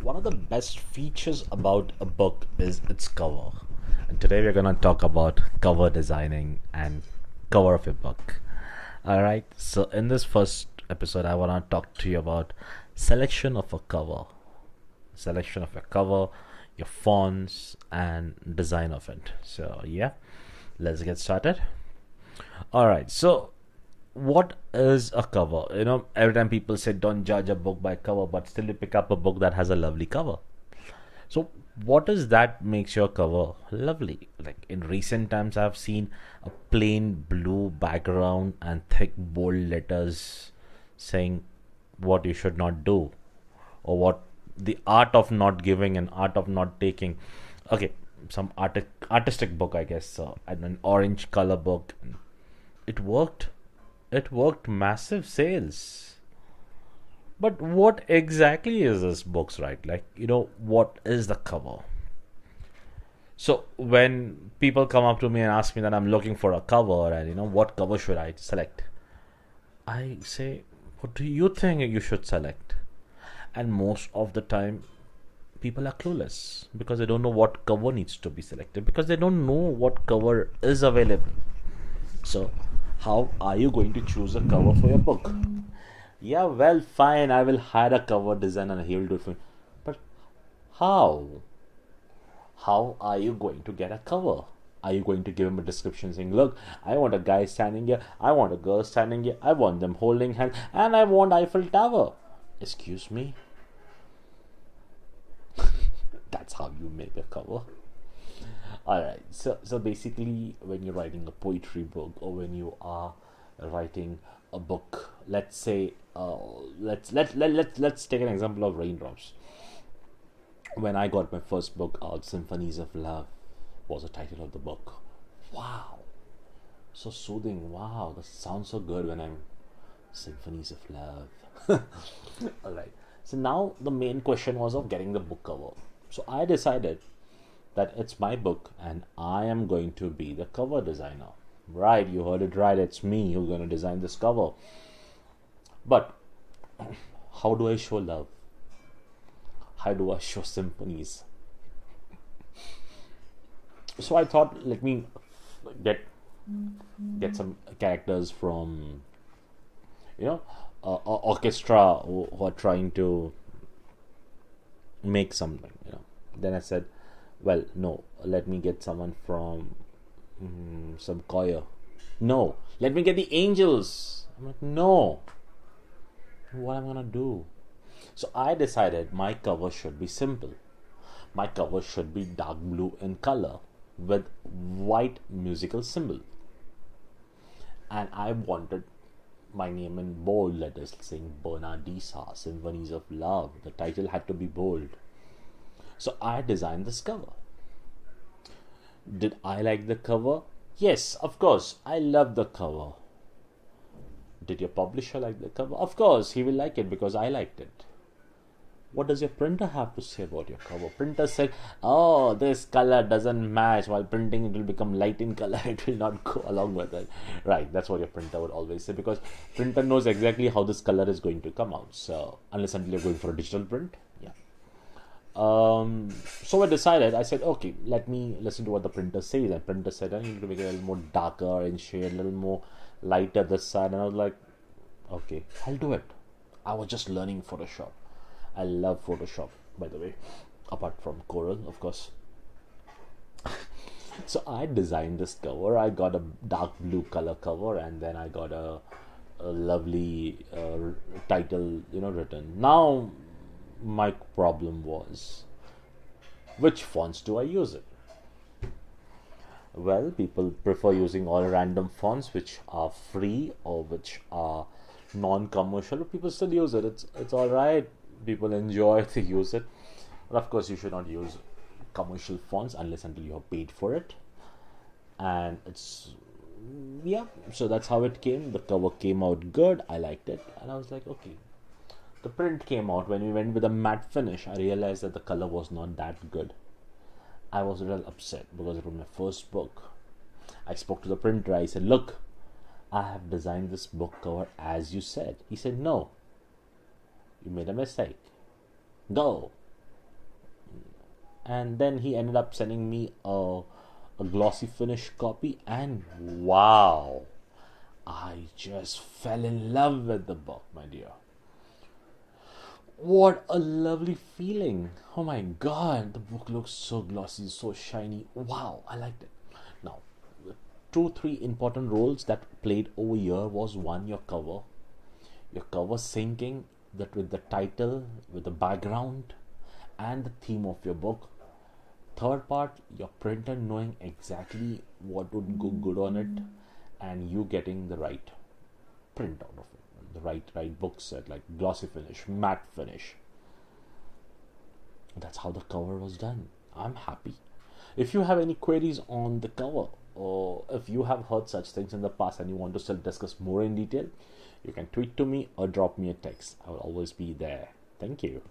One of the best features about a book is its cover. And today we're going to talk about cover designing and cover of a book. All right. So in this first episode I want to talk to you about selection of a cover. Selection of a cover, your fonts and design of it. So yeah, let's get started. All right. So what is a cover? Every time people say don't judge a book by cover, but still you pick up a book that has a lovely cover. So what is that makes your cover lovely? Like in recent times I've seen a plain blue background and thick bold letters saying what you should not do, or what the art of not giving and art of not taking. Okay, some artistic book, I guess, and an orange color book. It worked. It worked massive sales. But what exactly is this book's right? Like, what is the cover? So when people come up to me and ask me that I'm looking for a cover and what cover should I select? I say, what do you think you should select? And most of the time people are clueless because they don't know what cover needs to be selected, because they don't know what cover is available. So how are you going to choose a cover for your book? Yeah, well, fine, I will hire a cover designer and he will do it for me. But how? How are you going to get a cover? Are you going to give him a description saying, look, I want a guy standing here, I want a girl standing here, I want them holding hands, and I want Eiffel Tower? Excuse me? That's how you make a cover. Alright, so basically, when you're writing a poetry book, or when you are writing a book, let's say, let's take an example of Raindrops. When I got my first book out, Symphonies of Love was the title of the book. Wow, so soothing. Wow, that sounds so good when I'm Symphonies of Love. Alright, so now the main question was of getting the book cover. So I decided that it's my book and I am going to be the cover designer. Right, you heard it right, it's me who's going to design this cover. But how do I show love? How do I show symphonies? So I thought, let me get some characters from orchestra who are trying to make something. Then I said, well, no, let me get someone from some choir. No, let me get the angels. I'm like, no, what am I gonna do? So I decided my cover should be simple. My cover should be dark blue in color with white musical symbol, and I wanted my name in bold letters saying Bernardisa, Symphonies of Love. The title had to be bold. So I designed this cover. Did I like the cover? Yes, of course, I love the cover. Did your publisher like the cover? Of course, he will like it because I liked it. What does your printer have to say about your cover? Printer said, oh, this color doesn't match. While printing, it will become light in color. It will not go along with it. Right, that's what your printer would always say, because printer knows exactly how this color is going to come out. So, unless until you're going for a digital print, yeah. So I decided, I said, okay, let me listen to what the printer says. And printer said, I need to make it a little more darker in shade, a little more lighter this side. And I was like, okay, I'll do it. I was just learning Photoshop. I love Photoshop, by the way, apart from Corel, of course. So I designed this cover. I got a dark blue color cover, and then I got a lovely title, written. Now, my problem was, which fonts do I use it? Well, people prefer using all random fonts which are free or which are non-commercial, but people still use it. It's all right. People enjoy to use it, but of course you should not use commercial fonts unless until you have paid for it. And it's, yeah, so that's how it came. The cover came out good, I liked it, and I was like, okay. The print came out. When we went with a matte finish, I realized that the color was not that good. I was a little upset because it was my first book. I spoke to the printer. I said, look, I have designed this book cover as you said. He said, no, you made a mistake. Go. and then he ended up sending me a glossy finish copy, and wow, I just fell in love with the book, my dear. What a lovely feeling. Oh my god, the book looks so glossy, so shiny. Wow, I liked it. Now, the two, three important roles that played over here was one, your cover syncing that with the title, with the background, and the theme of your book. Third part, your printer knowing exactly what would go good on it, and you getting the right print out of it, the right book set, like glossy finish, matte finish. That's how the cover was done. I'm happy. If you have any queries on the cover, or if you have heard such things in the past and you want to still discuss more in detail, you can tweet to me or drop me a text. I will always be there. Thank you.